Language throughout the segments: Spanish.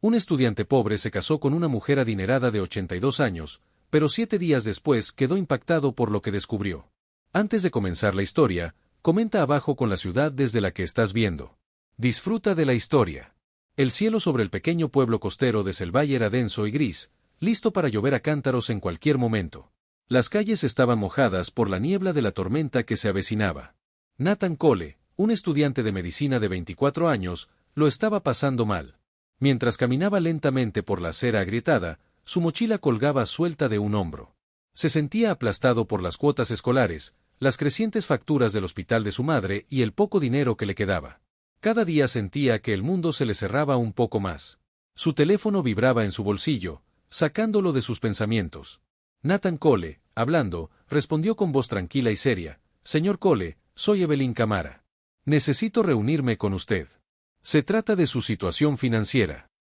Un estudiante pobre se casó con una mujer adinerada de 82 años, pero 7 días después quedó impactado por lo que descubrió. Antes de comenzar la historia, comenta abajo con la ciudad desde la que estás viendo. Disfruta de la historia. El cielo sobre el pequeño pueblo costero de Selvay era denso y gris, listo para llover a cántaros en cualquier momento. Las calles estaban mojadas por la niebla de la tormenta que se avecinaba. Nathan Cole, un estudiante de medicina de 24 años, lo estaba pasando mal. Mientras caminaba lentamente por la acera agrietada, su mochila colgaba suelta de un hombro. Se sentía aplastado por las cuotas escolares, las crecientes facturas del hospital de su madre y el poco dinero que le quedaba. Cada día sentía que el mundo se le cerraba un poco más. Su teléfono vibraba en su bolsillo, sacándolo de sus pensamientos. Nathan Cole, hablando, respondió con voz tranquila y seria: «Señor Cole, soy Evelyn Camara. Necesito reunirme con usted. Se trata de su situación financiera».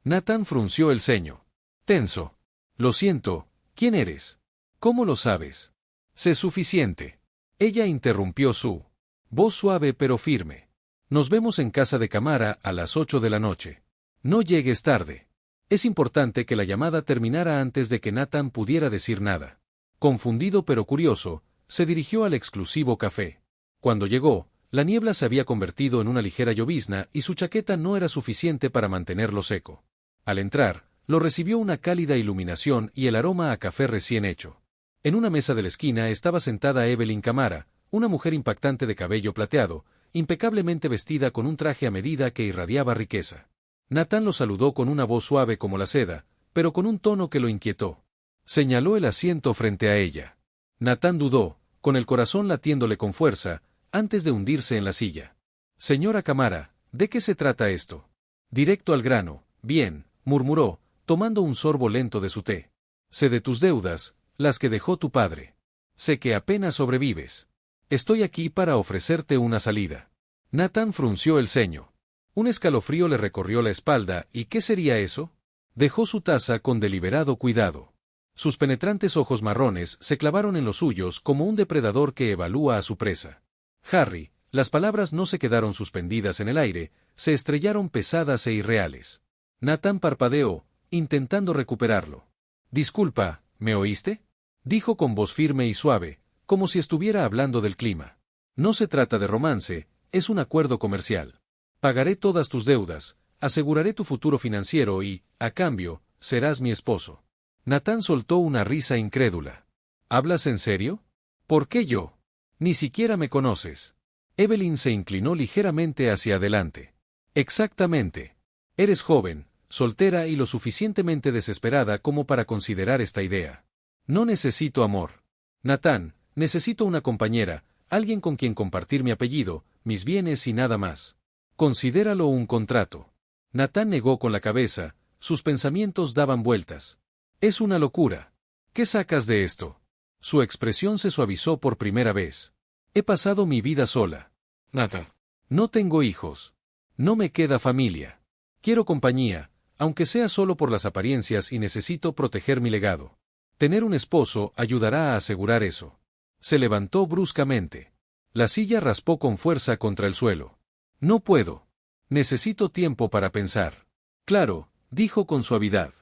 Nathan frunció el ceño. Tenso. «Lo siento, ¿quién eres? ¿Cómo lo sabes?» «Sé suficiente». Ella interrumpió su voz suave pero firme. «Nos vemos en casa de Camara a las 8 de la noche. No llegues tarde». Es importante que la llamada terminara antes de que Nathan pudiera decir nada. Confundido pero curioso, se dirigió al exclusivo café. Cuando llegó, la niebla se había convertido en una ligera llovizna y su chaqueta no era suficiente para mantenerlo seco. Al entrar, lo recibió una cálida iluminación y el aroma a café recién hecho. En una mesa de la esquina estaba sentada Evelyn Camara, una mujer impactante de cabello plateado, impecablemente vestida con un traje a medida que irradiaba riqueza. Nathan lo saludó con una voz suave como la seda, pero con un tono que lo inquietó. Señaló el asiento frente a ella. Nathan dudó, con el corazón latiéndole con fuerza, antes de hundirse en la silla. «Señora Camara, ¿de qué se trata esto?» «Directo al grano, bien», murmuró, tomando un sorbo lento de su té. «Sé de tus deudas, las que dejó tu padre. Sé que apenas sobrevives. Estoy aquí para ofrecerte una salida». Nathan frunció el ceño. Un escalofrío le recorrió la espalda, ¿y qué sería eso? Dejó su taza con deliberado cuidado. Sus penetrantes ojos marrones se clavaron en los suyos como un depredador que evalúa a su presa. «Harry», las palabras no se quedaron suspendidas en el aire, se estrellaron pesadas e irreales. Nathan parpadeó, intentando recuperarlo. «Disculpa, ¿me oíste?», dijo con voz firme y suave, como si estuviera hablando del clima. «No se trata de romance, es un acuerdo comercial. Pagaré todas tus deudas, aseguraré tu futuro financiero y, a cambio, serás mi esposo». Nathan soltó una risa incrédula. «¿Hablas en serio? ¿Por qué yo? Ni siquiera me conoces». Evelyn se inclinó ligeramente hacia adelante. «Exactamente. Eres joven, soltera y lo suficientemente desesperada como para considerar esta idea. No necesito amor. Nathan, necesito una compañera, alguien con quien compartir mi apellido, mis bienes y nada más. Considéralo un contrato». Nathan negó con la cabeza, sus pensamientos daban vueltas. «Es una locura. ¿Qué sacas de esto?» Su expresión se suavizó por primera vez. «He pasado mi vida sola. Nathan. No tengo hijos. No me queda familia. Quiero compañía, aunque sea solo por las apariencias, y necesito proteger mi legado. Tener un esposo ayudará a asegurar eso». Se levantó bruscamente. La silla raspó con fuerza contra el suelo. «No puedo. Necesito tiempo para pensar». «Claro», dijo con suavidad.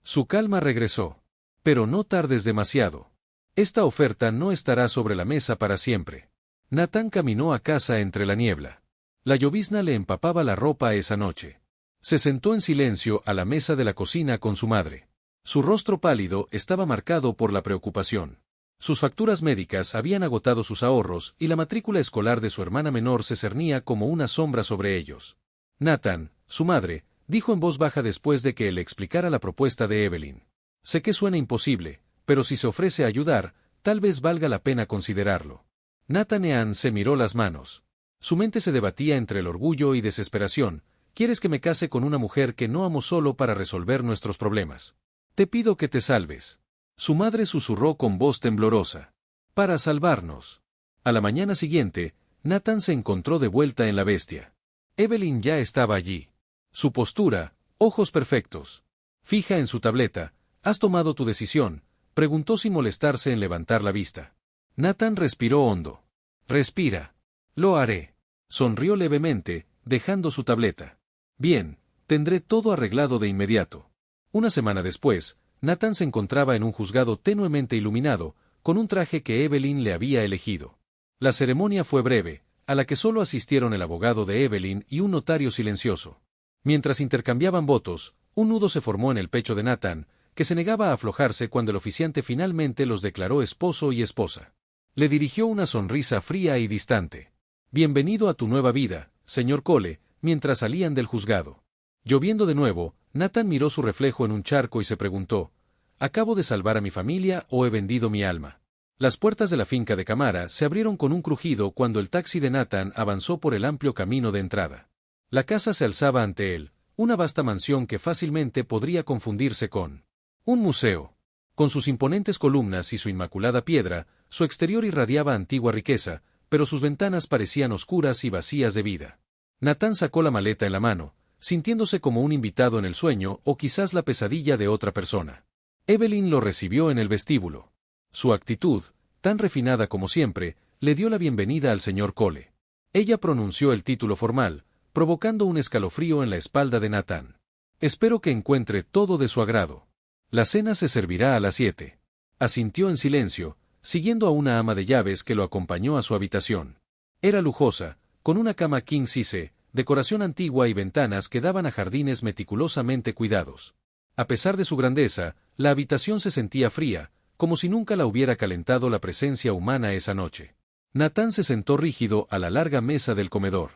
Su calma regresó. «Pero no tardes demasiado. Esta oferta no estará sobre la mesa para siempre». Nathan caminó a casa entre la niebla. La llovizna le empapaba la ropa esa noche. Se sentó en silencio a la mesa de la cocina con su madre. Su rostro pálido estaba marcado por la preocupación. Sus facturas médicas habían agotado sus ahorros y la matrícula escolar de su hermana menor se cernía como una sombra sobre ellos. «Nathan», su madre, dijo en voz baja después de que él explicara la propuesta de Evelyn. «Sé que suena imposible, pero si se ofrece a ayudar, tal vez valga la pena considerarlo». Nathaniel se miró las manos. Su mente se debatía entre el orgullo y desesperación. «¿Quieres que me case con una mujer que no amo solo para resolver nuestros problemas? Te pido que te salves». Su madre susurró con voz temblorosa. «Para salvarnos». A la mañana siguiente, Nathan se encontró de vuelta en la Bestia. Evelyn ya estaba allí. Su postura, ojos perfectos. Fija en su tableta. «¿Has tomado tu decisión?», preguntó sin molestarse en levantar la vista. Nathan respiró hondo. «Respira». «Lo haré». Sonrió levemente, dejando su tableta. «Bien, Tendré todo arreglado de inmediato. Una semana después, Nathan se encontraba en un juzgado tenuemente iluminado, con un traje que Evelyn le había elegido. La ceremonia fue breve, a la que solo asistieron el abogado de Evelyn y un notario silencioso. Mientras intercambiaban votos, un nudo se formó en el pecho de Nathan, que se negaba a aflojarse cuando el oficiante finalmente los declaró esposo y esposa. Le dirigió una sonrisa fría y distante. «Bienvenido a tu nueva vida, señor Cole», mientras salían del juzgado. Lloviendo de nuevo, Nathan miró su reflejo en un charco y se preguntó, ¿acabo de salvar a mi familia o he vendido mi alma? Las puertas de la finca de Camara se abrieron con un crujido cuando el taxi de Nathan avanzó por el amplio camino de entrada. La casa se alzaba ante él, una vasta mansión que fácilmente podría confundirse con un museo. Con sus imponentes columnas y su inmaculada piedra, su exterior irradiaba antigua riqueza, pero sus ventanas parecían oscuras y vacías de vida. Nathan sacó la maleta en la mano, sintiéndose como un invitado en el sueño o quizás la pesadilla de otra persona. Evelyn lo recibió en el vestíbulo. Su actitud, tan refinada como siempre, le dio la bienvenida al señor Cole. Ella pronunció el título formal, provocando un escalofrío en la espalda de Nathan. «Espero que encuentre todo de su agrado. La cena se servirá a las 7». Asintió en silencio, siguiendo a una ama de llaves que lo acompañó a su habitación. Era lujosa, con una cama king size, decoración antigua y ventanas que daban a jardines meticulosamente cuidados. A pesar de su grandeza, la habitación se sentía fría, como si nunca la hubiera calentado la presencia humana esa noche. Nathan se sentó rígido a la larga mesa del comedor.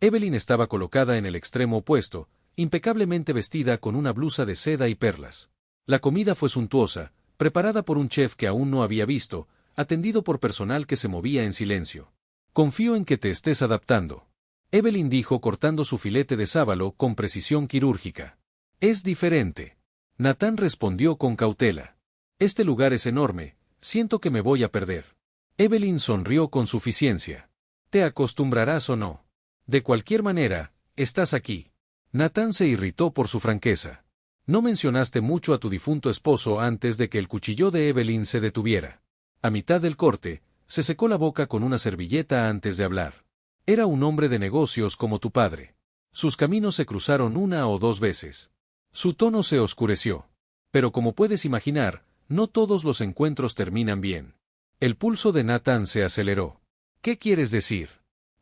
Evelyn estaba colocada en el extremo opuesto, impecablemente vestida con una blusa de seda y perlas. La comida fue suntuosa, preparada por un chef que aún no había visto, atendido por personal que se movía en silencio. «Confío en que te estés adaptando», Evelyn dijo cortando su filete de sábalo con precisión quirúrgica. «Es diferente». Nathan respondió con cautela. «Este lugar es enorme, siento que me voy a perder». Evelyn sonrió con suficiencia. «¿Te acostumbrarás o no? De cualquier manera, estás aquí». Nathan se irritó por su franqueza. «No mencionaste mucho a tu difunto esposo antes de que el cuchillo de Evelyn se detuviera». A mitad del corte, se secó la boca con una servilleta antes de hablar. «Era un hombre de negocios como tu padre. Sus caminos se cruzaron una o dos veces». Su tono se oscureció. «Pero como puedes imaginar, no todos los encuentros terminan bien». El pulso de Nathan se aceleró. «¿Qué quieres decir?».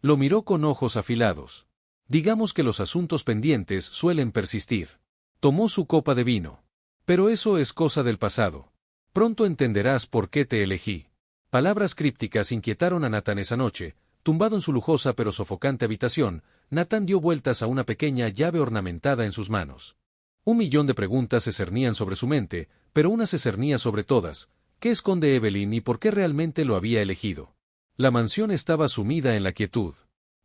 Lo miró con ojos afilados. «Digamos que los asuntos pendientes suelen persistir». Tomó su copa de vino. «Pero eso es cosa del pasado. Pronto entenderás por qué te elegí». Palabras crípticas inquietaron a Nathan esa noche. Tumbado en su lujosa pero sofocante habitación, Nathan dio vueltas a una pequeña llave ornamentada en sus manos. 1.000.000 de preguntas se cernían sobre su mente, pero una se cernía sobre todas. ¿Qué esconde Evelyn y por qué realmente lo había elegido? La mansión estaba sumida en la quietud.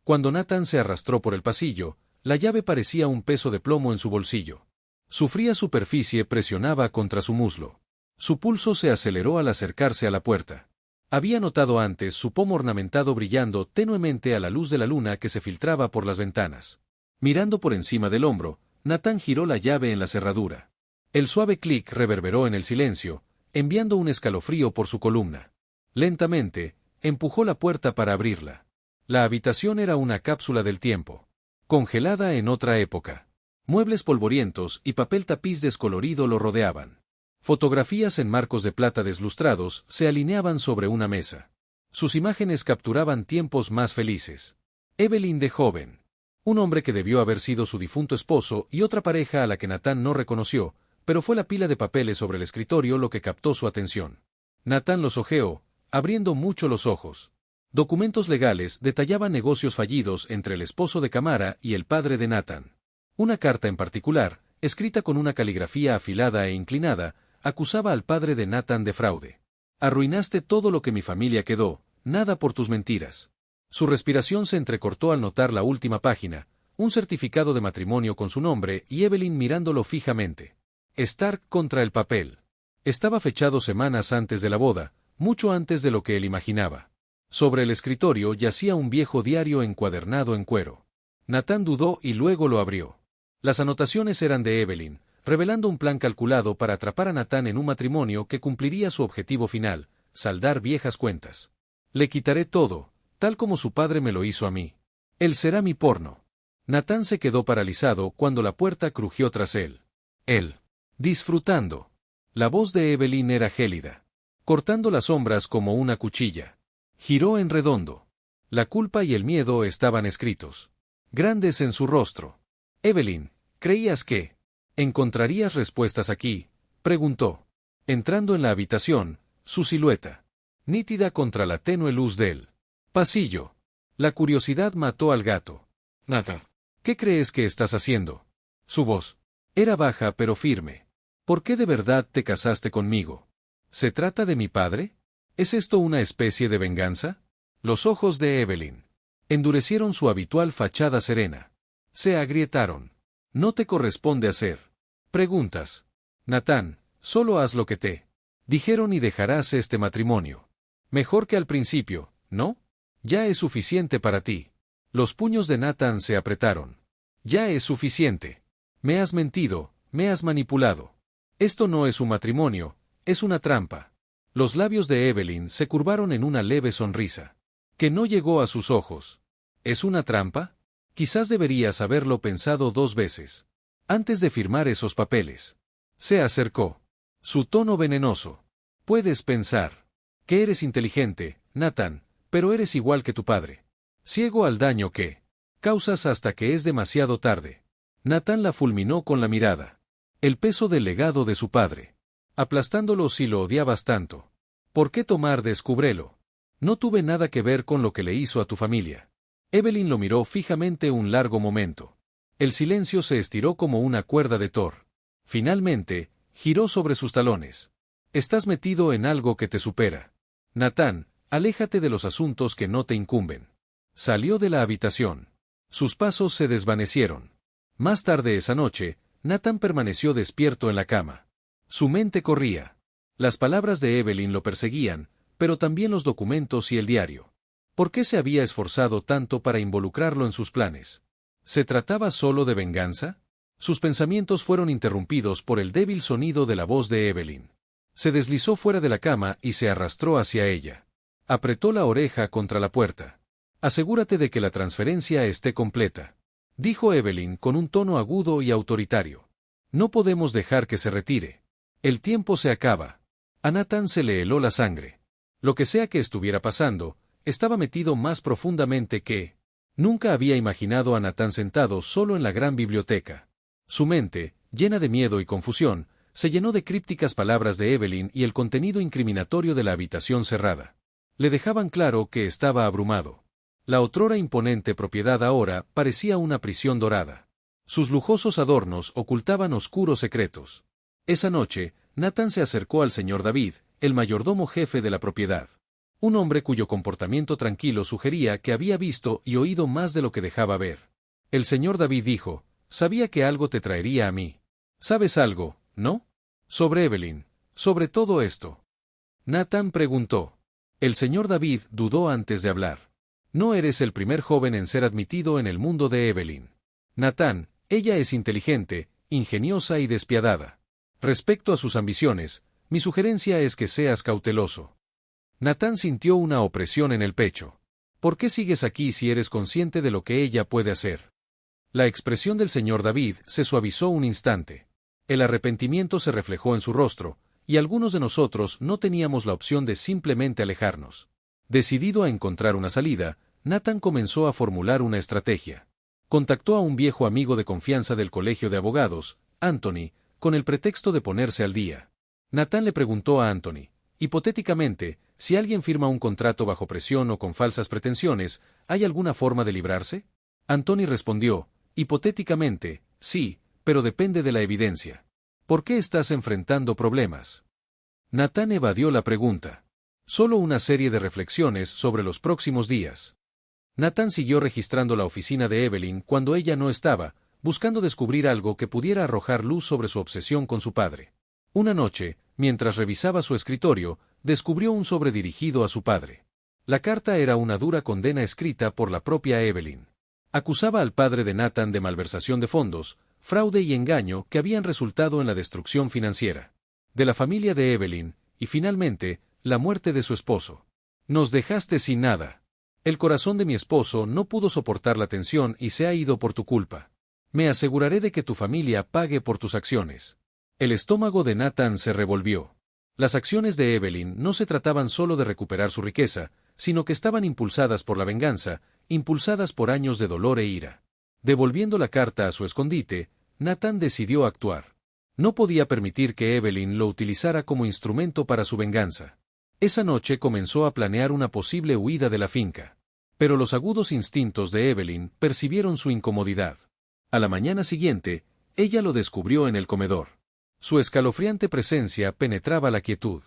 Cuando Nathan se arrastró por el pasillo, la llave parecía un peso de plomo en su bolsillo. Su fría superficie presionaba contra su muslo. Su pulso se aceleró al acercarse a la puerta. Había notado antes su pomo ornamentado brillando tenuemente a la luz de la luna que se filtraba por las ventanas. Mirando por encima del hombro, Nathan giró la llave en la cerradura. El suave clic reverberó en el silencio, enviando un escalofrío por su columna. Lentamente, empujó la puerta para abrirla. La habitación era una cápsula del tiempo. Congelada en otra época. Muebles polvorientos y papel tapiz descolorido lo rodeaban. Fotografías en marcos de plata deslustrados se alineaban sobre una mesa. Sus imágenes capturaban tiempos más felices. Evelyn de joven. Un hombre que debió haber sido su difunto esposo y otra pareja a la que Nathan no reconoció, pero fue la pila de papeles sobre el escritorio lo que captó su atención. Nathan los hojeó, abriendo mucho los ojos. Documentos legales detallaban negocios fallidos entre el esposo de Camara y el padre de Nathan. Una carta en particular, escrita con una caligrafía afilada e inclinada, acusaba al padre de Nathan de fraude. «Arruinaste todo lo que mi familia quedó, nada por tus mentiras». Su respiración se entrecortó al notar la última página, un certificado de matrimonio con su nombre y Evelyn mirándolo fijamente. Stark contra el papel. Estaba fechado semanas antes de la boda, mucho antes de lo que él imaginaba. Sobre el escritorio yacía un viejo diario encuadernado en cuero. Nathan dudó y luego lo abrió. Las anotaciones eran de Evelyn, revelando un plan calculado para atrapar a Nathan en un matrimonio que cumpliría su objetivo final, saldar viejas cuentas. «Le quitaré todo, tal como su padre me lo hizo a mí. Él será mi porno». Nathan se quedó paralizado cuando la puerta crujió tras él. Él, disfrutando. La voz de Evelyn era gélida, cortando las sombras como una cuchilla. Giró en redondo. La culpa y el miedo estaban escritos, grandes en su rostro. Evelyn, ¿creías que encontrarías respuestas aquí?, preguntó. Entrando en la habitación, su silueta, nítida contra la tenue luz del pasillo. La curiosidad mató al gato. Nada. ¿Qué crees que estás haciendo? Su voz era baja pero firme. ¿Por qué de verdad te casaste conmigo? ¿Se trata de mi padre? ¿Es esto una especie de venganza? Los ojos de Evelyn endurecieron su habitual fachada serena. Se agrietaron. No te corresponde hacer preguntas. Nathan, solo haz lo que te dijeron y dejarás este matrimonio. Mejor que al principio, ¿no? Ya es suficiente para ti. Los puños de Nathan se apretaron. Ya es suficiente. Me has mentido, me has manipulado. Esto no es un matrimonio, es una trampa. Los labios de Evelyn se curvaron en una leve sonrisa, que no llegó a sus ojos. ¿Es una trampa? Quizás deberías haberlo pensado 2 veces antes de firmar esos papeles. Se acercó. Su tono venenoso. Puedes pensar que eres inteligente, Nathan, pero eres igual que tu padre. Ciego al daño que causas hasta que es demasiado tarde. Nathan la fulminó con la mirada. El peso del legado de su padre, aplastándolo si lo odiabas tanto. ¿Por qué tomar descúbrelo? No tuve nada que ver con lo que le hizo a tu familia. Evelyn lo miró fijamente un largo momento. El silencio se estiró como una cuerda de Thor. Finalmente, giró sobre sus talones. Estás metido en algo que te supera. Nathan, aléjate de los asuntos que no te incumben. Salió de la habitación. Sus pasos se desvanecieron. Más tarde esa noche, Nathan permaneció despierto en la cama. Su mente corría. Las palabras de Evelyn lo perseguían, pero también los documentos y el diario. ¿Por qué se había esforzado tanto para involucrarlo en sus planes? ¿Se trataba solo de venganza? Sus pensamientos fueron interrumpidos por el débil sonido de la voz de Evelyn. Se deslizó fuera de la cama y se arrastró hacia ella. Apretó la oreja contra la puerta. Asegúrate de que la transferencia esté completa, dijo Evelyn con un tono agudo y autoritario. No podemos dejar que se retire. El tiempo se acaba. A Nathan se le heló la sangre. Lo que sea que estuviera pasando, estaba metido más profundamente que nunca había imaginado a Nathan sentado solo en la gran biblioteca. Su mente, llena de miedo y confusión, se llenó de crípticas palabras de Evelyn y el contenido incriminatorio de la habitación cerrada. Le dejaban claro que estaba abrumado. La otrora imponente propiedad ahora parecía una prisión dorada. Sus lujosos adornos ocultaban oscuros secretos. Esa noche, Nathan se acercó al señor David, el mayordomo jefe de la propiedad. Un hombre cuyo comportamiento tranquilo sugería que había visto y oído más de lo que dejaba ver. El señor David dijo, sabía que algo te traería a mí. ¿Sabes algo, no? Sobre Evelyn, sobre todo esto. Nathan preguntó. El señor David dudó antes de hablar. No eres el primer joven en ser admitido en el mundo de Evelyn. Nathan, ella es inteligente, ingeniosa y despiadada. Respecto a sus ambiciones, mi sugerencia es que seas cauteloso. Nathan sintió una opresión en el pecho. ¿Por qué sigues aquí si eres consciente de lo que ella puede hacer? La expresión del señor David se suavizó un instante. El arrepentimiento se reflejó en su rostro, y algunos de nosotros no teníamos la opción de simplemente alejarnos. Decidido a encontrar una salida, Nathan comenzó a formular una estrategia. Contactó a un viejo amigo de confianza del colegio de abogados, Anthony, con el pretexto de ponerse al día. Nathan le preguntó a Anthony, hipotéticamente, si alguien firma un contrato bajo presión o con falsas pretensiones, ¿hay alguna forma de librarse? Anthony respondió, hipotéticamente, sí, pero depende de la evidencia. ¿Por qué estás enfrentando problemas? Nathan evadió la pregunta. Solo una serie de reflexiones sobre los próximos días. Nathan siguió registrando la oficina de Evelyn cuando ella no estaba, buscando descubrir algo que pudiera arrojar luz sobre su obsesión con su padre. Una noche, mientras revisaba su escritorio, descubrió un sobre dirigido a su padre. La carta era una dura condena escrita por la propia Evelyn. Acusaba al padre de Nathan de malversación de fondos, fraude y engaño que habían resultado en la destrucción financiera de la familia de Evelyn, y finalmente, la muerte de su esposo. Nos dejaste sin nada. El corazón de mi esposo no pudo soportar la tensión y se ha ido por tu culpa. Me aseguraré de que tu familia pague por tus acciones. El estómago de Nathan se revolvió. Las acciones de Evelyn no se trataban solo de recuperar su riqueza, sino que estaban impulsadas por la venganza, impulsadas por años de dolor e ira. Devolviendo la carta a su escondite, Nathan decidió actuar. No podía permitir que Evelyn lo utilizara como instrumento para su venganza. Esa noche comenzó a planear una posible huida de la finca. Pero los agudos instintos de Evelyn percibieron su incomodidad. A la mañana siguiente, ella lo descubrió en el comedor. Su escalofriante presencia penetraba la quietud.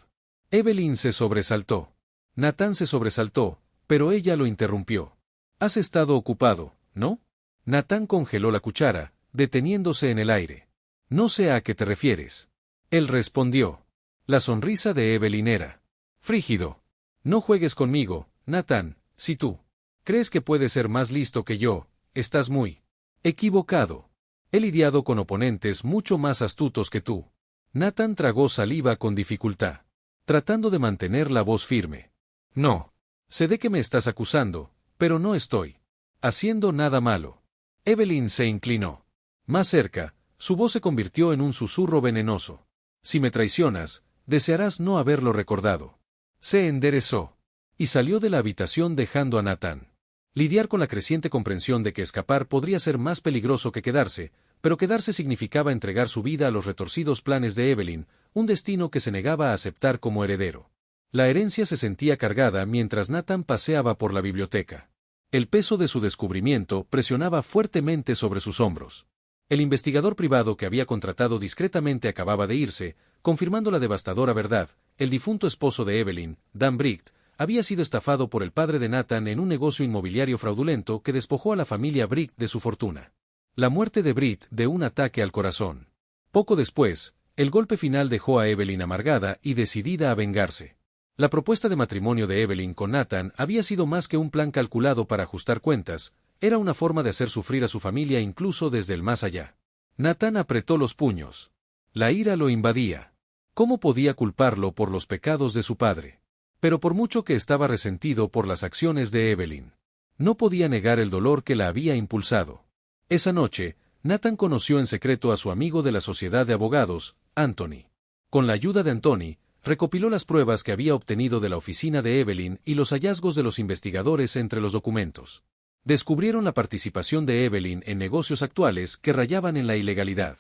Evelyn se sobresaltó. Nathan se sobresaltó, pero ella lo interrumpió. «Has estado ocupado, ¿no?» Nathan congeló la cuchara, deteniéndose en el aire. «No sé a qué te refieres». Él respondió. La sonrisa de Evelyn era frígido. «No juegues conmigo, Nathan, si tú crees que puedes ser más listo que yo, estás muy equivocado. He lidiado con oponentes mucho más astutos que tú». Nathan tragó saliva con dificultad, tratando de mantener la voz firme. «No. Sé de que me estás acusando, pero no estoy haciendo nada malo». Evelyn se inclinó. Más cerca, su voz se convirtió en un susurro venenoso. «Si me traicionas, desearás no haberlo recordado». Se enderezó y salió de la habitación dejando a Nathan. Lidiar con la creciente comprensión de que escapar podría ser más peligroso que quedarse, pero quedarse significaba entregar su vida a los retorcidos planes de Evelyn, un destino que se negaba a aceptar como heredero. La herencia se sentía cargada mientras Nathan paseaba por la biblioteca. El peso de su descubrimiento presionaba fuertemente sobre sus hombros. El investigador privado que había contratado discretamente acababa de irse, confirmando la devastadora verdad. El difunto esposo de Evelyn, Dan Bright, había sido estafado por el padre de Nathan en un negocio inmobiliario fraudulento que despojó a la familia Bright de su fortuna. La muerte de Britt de un ataque al corazón. Poco después, el golpe final dejó a Evelyn amargada y decidida a vengarse. La propuesta de matrimonio de Evelyn con Nathan había sido más que un plan calculado para ajustar cuentas, era una forma de hacer sufrir a su familia incluso desde el más allá. Nathan apretó los puños. La ira lo invadía. ¿Cómo podía culparlo por los pecados de su padre? Pero por mucho que estaba resentido por las acciones de Evelyn, no podía negar el dolor que la había impulsado. Esa noche, Nathan conoció en secreto a su amigo de la sociedad de abogados, Anthony. Con la ayuda de Anthony, recopiló las pruebas que había obtenido de la oficina de Evelyn y los hallazgos de los investigadores entre los documentos. Descubrieron la participación de Evelyn en negocios actuales que rayaban en la ilegalidad.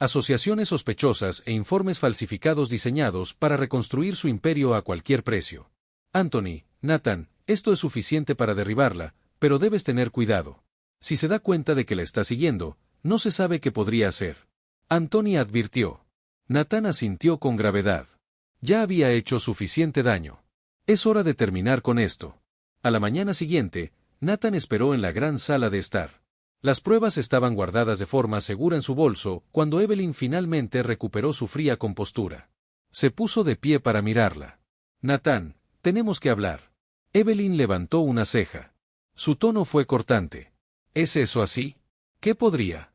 Asociaciones sospechosas e informes falsificados diseñados para reconstruir su imperio a cualquier precio. Anthony, Nathan, esto es suficiente para derribarla, pero debes tener cuidado. Si se da cuenta de que la está siguiendo, no se sabe qué podría hacer. Anthony advirtió. Nathan asintió con gravedad. Ya había hecho suficiente daño. Es hora de terminar con esto. A la mañana siguiente, Nathan esperó en la gran sala de estar. Las pruebas estaban guardadas de forma segura en su bolso cuando Evelyn finalmente recuperó su fría compostura. Se puso de pie para mirarla. Nathan, tenemos que hablar. Evelyn levantó una ceja. Su tono fue cortante. ¿Es eso así? ¿Qué podría?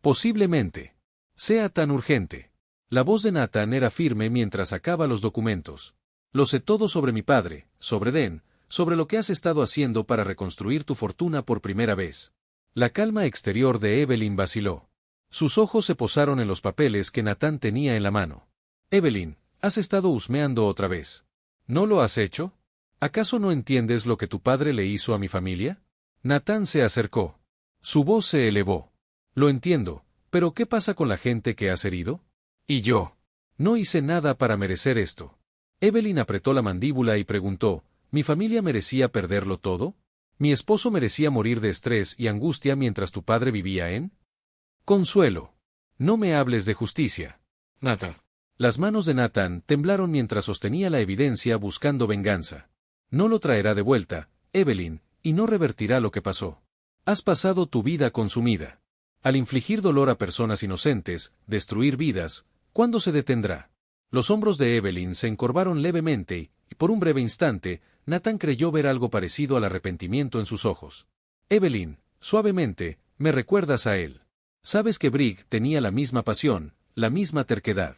Posiblemente sea tan urgente. La voz de Nathan era firme mientras sacaba los documentos. Lo sé todo sobre mi padre, sobre Den, sobre lo que has estado haciendo para reconstruir tu fortuna por primera vez. La calma exterior de Evelyn vaciló. Sus ojos se posaron en los papeles que Nathan tenía en la mano. Evelyn, has estado husmeando otra vez. ¿No lo has hecho? ¿Acaso no entiendes lo que tu padre le hizo a mi familia? Nathan se acercó. Su voz se elevó. Lo entiendo, pero ¿qué pasa con la gente que has herido? ¿Y yo? No hice nada para merecer esto. Evelyn apretó la mandíbula y preguntó, ¿mi familia merecía perderlo todo? ¿Mi esposo merecía morir de estrés y angustia mientras tu padre vivía en? Consuelo. No me hables de justicia. Nathan. Las manos de Nathan temblaron mientras sostenía la evidencia buscando venganza. No lo traerá de vuelta, Evelyn, y no revertirá lo que pasó. Has pasado tu vida consumida. Al infligir dolor a personas inocentes, destruir vidas, ¿cuándo se detendrá? Los hombros de Evelyn se encorvaron levemente y, por un breve instante, Nathan creyó ver algo parecido al arrepentimiento en sus ojos. Evelyn, suavemente, me recuerdas a él. Sabes que Brigg tenía la misma pasión, la misma terquedad.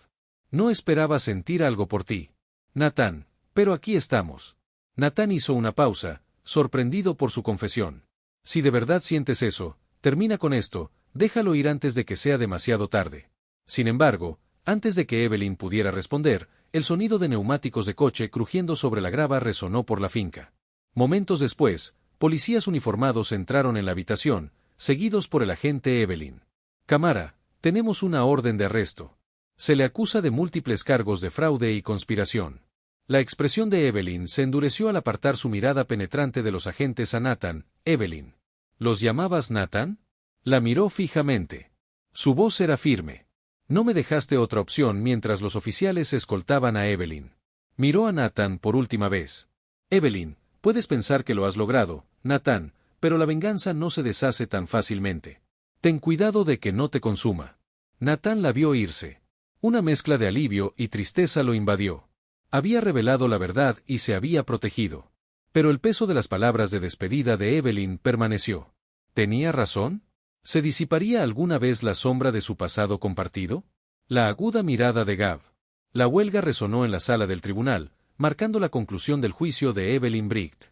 No esperaba sentir algo por ti. Nathan, pero aquí estamos. Nathan hizo una pausa, sorprendido por su confesión. Si de verdad sientes eso, termina con esto, déjalo ir antes de que sea demasiado tarde. Sin embargo, antes de que Evelyn pudiera responder, el sonido de neumáticos de coche crujiendo sobre la grava resonó por la finca. Momentos después, policías uniformados entraron en la habitación, seguidos por el agente Evelyn. Cámara, tenemos una orden de arresto. Se le acusa de múltiples cargos de fraude y conspiración. La expresión de Evelyn se endureció al apartar su mirada penetrante de los agentes a Nathan. Evelyn. ¿Los llamabas Nathan? La miró fijamente. Su voz era firme. No me dejaste otra opción mientras los oficiales escoltaban a Evelyn. Miró a Nathan por última vez. Evelyn, puedes pensar que lo has logrado, Nathan, pero la venganza no se deshace tan fácilmente. Ten cuidado de que no te consuma. Nathan la vio irse. Una mezcla de alivio y tristeza lo invadió. Había revelado la verdad y se había protegido. Pero el peso de las palabras de despedida de Evelyn permaneció. ¿Tenía razón? ¿Se disiparía alguna vez la sombra de su pasado compartido? La aguda mirada de Gav. La huelga resonó en la sala del tribunal, marcando la conclusión del juicio de Evelyn Bright.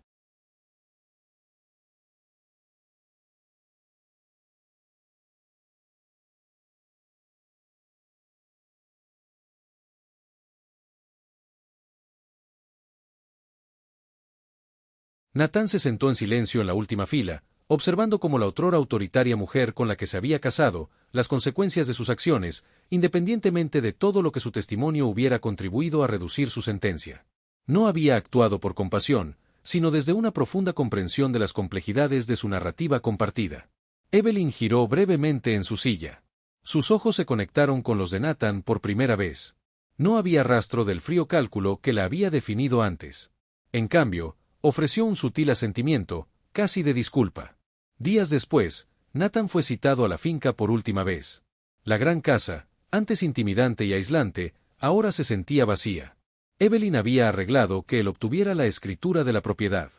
Nathan se sentó en silencio en la última fila, observando cómo la otrora autoritaria mujer con la que se había casado, las consecuencias de sus acciones, independientemente de todo lo que su testimonio hubiera contribuido a reducir su sentencia. No había actuado por compasión, sino desde una profunda comprensión de las complejidades de su narrativa compartida. Evelyn giró brevemente en su silla. Sus ojos se conectaron con los de Nathan por primera vez. No había rastro del frío cálculo que la había definido antes. En cambio, ofreció un sutil asentimiento, casi de disculpa. Días después, Nathan fue citado a la finca por última vez. La gran casa, antes intimidante y aislante, ahora se sentía vacía. Evelyn había arreglado que él obtuviera la escritura de la propiedad.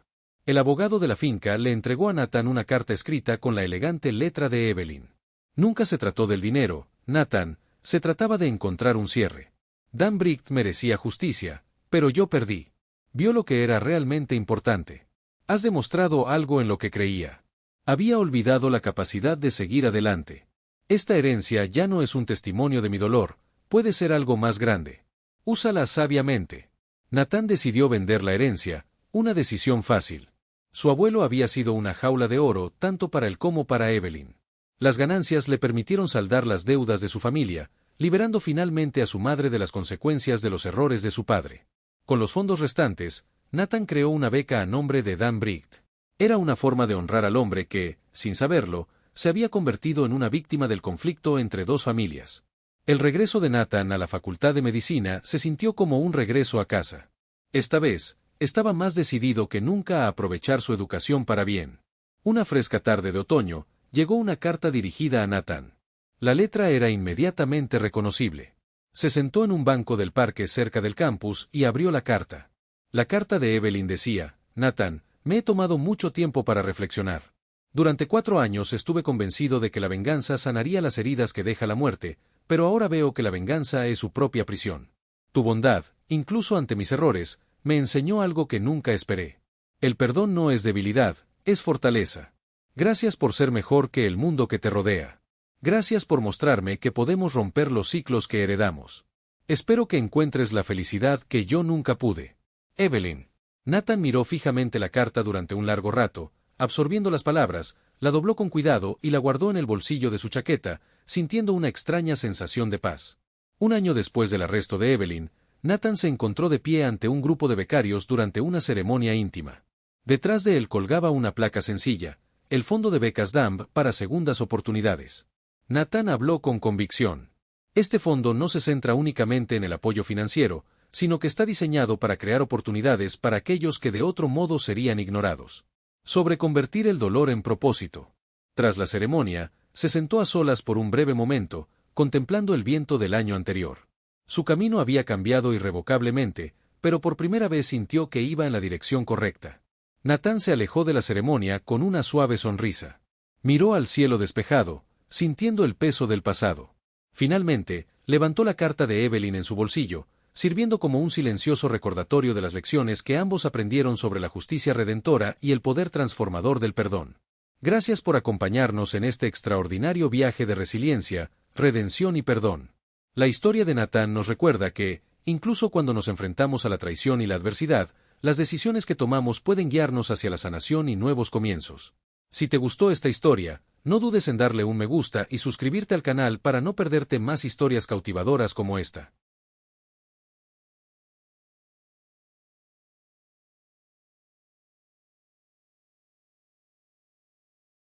El abogado de la finca le entregó a Nathan una carta escrita con la elegante letra de Evelyn. Nunca se trató del dinero, Nathan, se trataba de encontrar un cierre. Dan Bright merecía justicia, pero yo perdí. Vio lo que era realmente importante. Has demostrado algo en lo que creía. Había olvidado la capacidad de seguir adelante. Esta herencia ya no es un testimonio de mi dolor, puede ser algo más grande. Úsala sabiamente. Nathan decidió vender la herencia, una decisión fácil. Su abuelo había sido una jaula de oro tanto para él como para Evelyn. Las ganancias le permitieron saldar las deudas de su familia, liberando finalmente a su madre de las consecuencias de los errores de su padre. Con los fondos restantes, Nathan creó una beca a nombre de Dan Bright. Era una forma de honrar al hombre que, sin saberlo, se había convertido en una víctima del conflicto entre dos familias. El regreso de Nathan a la Facultad de Medicina se sintió como un regreso a casa. Esta vez, estaba más decidido que nunca a aprovechar su educación para bien. Una fresca tarde de otoño, llegó una carta dirigida a Nathan. La letra era inmediatamente reconocible. Se sentó en un banco del parque cerca del campus y abrió la carta. La carta de Evelyn decía: Nathan, me he tomado mucho tiempo para reflexionar. Durante 4 años estuve convencido de que la venganza sanaría las heridas que deja la muerte, pero ahora veo que la venganza es su propia prisión. Tu bondad, incluso ante mis errores, me enseñó algo que nunca esperé. El perdón no es debilidad, es fortaleza. Gracias por ser mejor que el mundo que te rodea. Gracias por mostrarme que podemos romper los ciclos que heredamos. Espero que encuentres la felicidad que yo nunca pude. Evelyn. Nathan miró fijamente la carta durante un largo rato, absorbiendo las palabras, la dobló con cuidado y la guardó en el bolsillo de su chaqueta, sintiendo una extraña sensación de paz. Un año después del arresto de Evelyn, Nathan se encontró de pie ante un grupo de becarios durante una ceremonia íntima. Detrás de él colgaba una placa sencilla: el Fondo de Becas DAMB para segundas oportunidades. Nathan habló con convicción. Este fondo no se centra únicamente en el apoyo financiero, sino que está diseñado para crear oportunidades para aquellos que de otro modo serían ignorados. Sobre convertir el dolor en propósito. Tras la ceremonia, se sentó a solas por un breve momento, contemplando el viento del año anterior. Su camino había cambiado irrevocablemente, pero por primera vez sintió que iba en la dirección correcta. Nathan se alejó de la ceremonia con una suave sonrisa. Miró al cielo despejado, sintiendo el peso del pasado. Finalmente, levantó la carta de Evelyn en su bolsillo, sirviendo como un silencioso recordatorio de las lecciones que ambos aprendieron sobre la justicia redentora y el poder transformador del perdón. Gracias por acompañarnos en este extraordinario viaje de resiliencia, redención y perdón. La historia de Natán nos recuerda que, incluso cuando nos enfrentamos a la traición y la adversidad, las decisiones que tomamos pueden guiarnos hacia la sanación y nuevos comienzos. Si te gustó esta historia, no dudes en darle un me gusta y suscribirte al canal para no perderte más historias cautivadoras como esta.